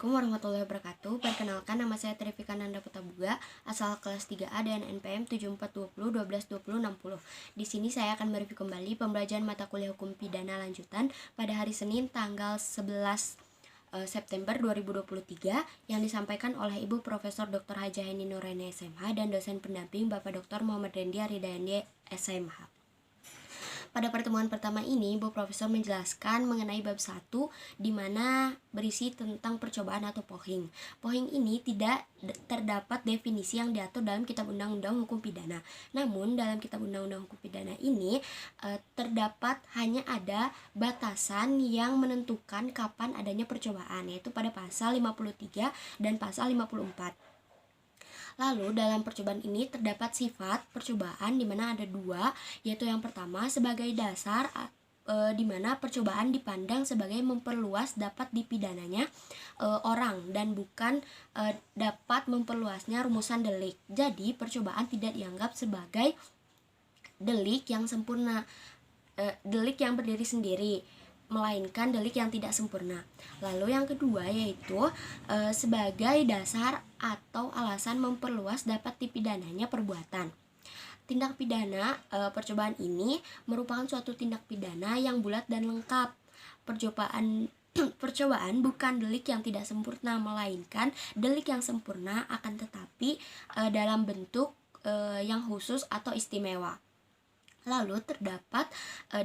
Assalamualaikum warahmatullahi wabarakatuh. Perkenalkan, nama saya Trifika Nanda Putabuga, asal kelas 3A dengan NPM 7420122060. Di sini saya akan mereview kembali pembelajaran mata kuliah hukum pidana lanjutan pada hari Senin tanggal 11 September 2023 yang disampaikan oleh Ibu Profesor Dr. Hajah Heni Nuraini SMH dan dosen pendamping Bapak Dr. Muhammad Rendi Aridayandi SMH. Pada pertemuan pertama ini, Bu Profesor menjelaskan mengenai bab 1 di mana berisi tentang percobaan atau pohing. Pohing ini tidak terdapat definisi yang diatur dalam Kitab Undang-Undang Hukum Pidana. Namun, dalam Kitab Undang-Undang Hukum Pidana ini terdapat hanya ada batasan yang menentukan kapan adanya percobaan, yaitu pada pasal 53 dan pasal 54. Lalu dalam percobaan ini terdapat sifat percobaan di mana ada dua, yaitu yang pertama sebagai dasar di mana percobaan dipandang sebagai memperluas dapat dipidananya orang dan bukan dapat memperluasnya rumusan delik. Jadi percobaan tidak dianggap sebagai delik yang sempurna, delik yang berdiri sendiri, melainkan delik yang tidak sempurna. Lalu yang kedua yaitu sebagai dasar atau alasan memperluas dapat dipidananya perbuatan. Tindak pidana percobaan ini merupakan suatu tindak pidana yang bulat dan lengkap. Percobaan bukan delik yang tidak sempurna, melainkan delik yang sempurna, akan tetapi dalam bentuk yang khusus atau istimewa. Lalu terdapat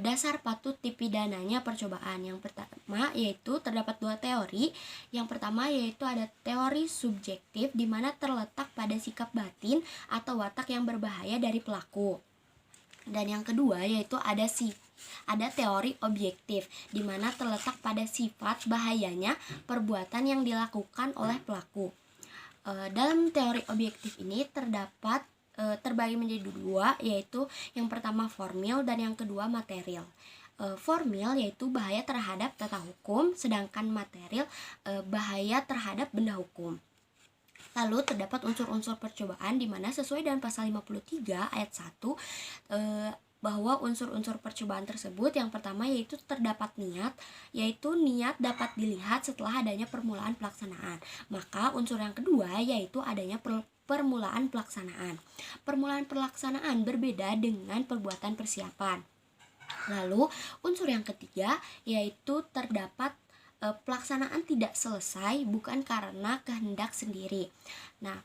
dasar patut dipidananya percobaan. Yang pertama yaitu terdapat dua teori. Yang pertama yaitu ada teori subjektif di mana terletak pada sikap batin atau watak yang berbahaya dari pelaku. Dan yang kedua yaitu ada teori objektif di mana terletak pada sifat bahayanya perbuatan yang dilakukan oleh pelaku. Dalam teori objektif ini terbagi menjadi dua, yaitu yang pertama formil dan yang kedua material. Formil yaitu bahaya terhadap tata hukum, sedangkan material bahaya terhadap benda hukum. Lalu terdapat unsur-unsur percobaan di mana sesuai dengan pasal 53 ayat 1 bahwa unsur-unsur percobaan tersebut yang pertama yaitu terdapat niat, yaitu niat dapat dilihat setelah adanya permulaan pelaksanaan. Maka unsur yang kedua yaitu adanya permulaan pelaksanaan. Permulaan pelaksanaan berbeda dengan perbuatan persiapan. Lalu unsur yang ketiga yaitu terdapat pelaksanaan tidak selesai bukan karena kehendak sendiri. Nah,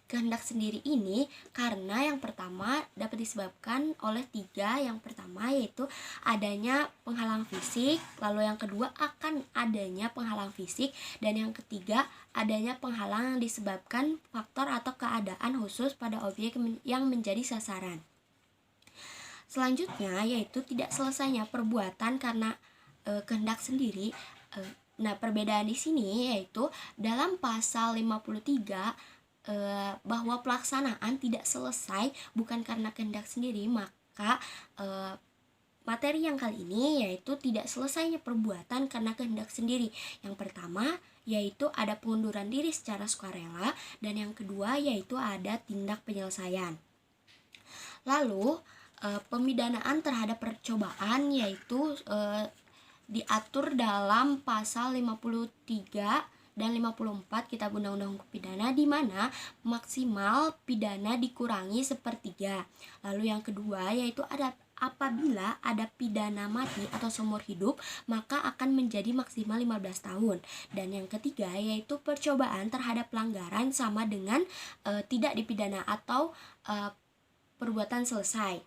kehendak sendiri ini karena yang pertama dapat disebabkan oleh tiga. Yang pertama yaitu adanya penghalang fisik, lalu yang kedua akan adanya penghalang fisik, dan yang ketiga adanya penghalang yang disebabkan faktor atau keadaan khusus pada objek yang menjadi sasaran. Selanjutnya yaitu tidak selesainya perbuatan karena kehendak sendiri. Nah, perbedaan di sini yaitu dalam pasal 53 bahwa pelaksanaan tidak selesai bukan karena kehendak sendiri, maka materi yang kali ini yaitu tidak selesainya perbuatan karena kehendak sendiri. Yang pertama yaitu ada pengunduran diri secara sukarela, dan yang kedua yaitu ada tindak penyelesaian. Lalu pemidanaan terhadap percobaan yaitu diatur dalam pasal 53 dan 54 Kitab Undang-Undang Hukum Pidana, di mana maksimal pidana dikurangi sepertiga. Lalu yang kedua yaitu apabila ada pidana mati atau seumur hidup maka akan menjadi maksimal 15 tahun. Dan yang ketiga yaitu percobaan terhadap pelanggaran sama dengan tidak dipidana atau perbuatan selesai.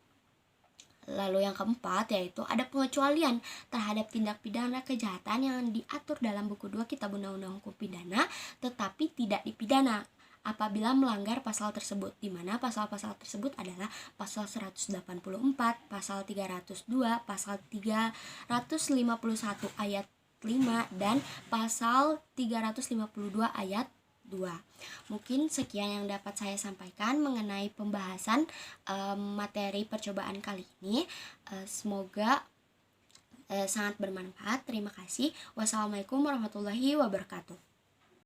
Lalu yang keempat yaitu ada pengecualian terhadap tindak pidana kejahatan yang diatur dalam buku 2 Kitab Undang-Undang Hukum Pidana tetapi tidak dipidana apabila melanggar pasal tersebut, di mana pasal-pasal tersebut adalah pasal 184, pasal 302, pasal 351 ayat 5 dan pasal 352 ayat 2. Mungkin sekian yang dapat saya sampaikan mengenai pembahasan materi percobaan kali ini. Semoga sangat bermanfaat. Terima kasih. Wassalamualaikum warahmatullahi wabarakatuh.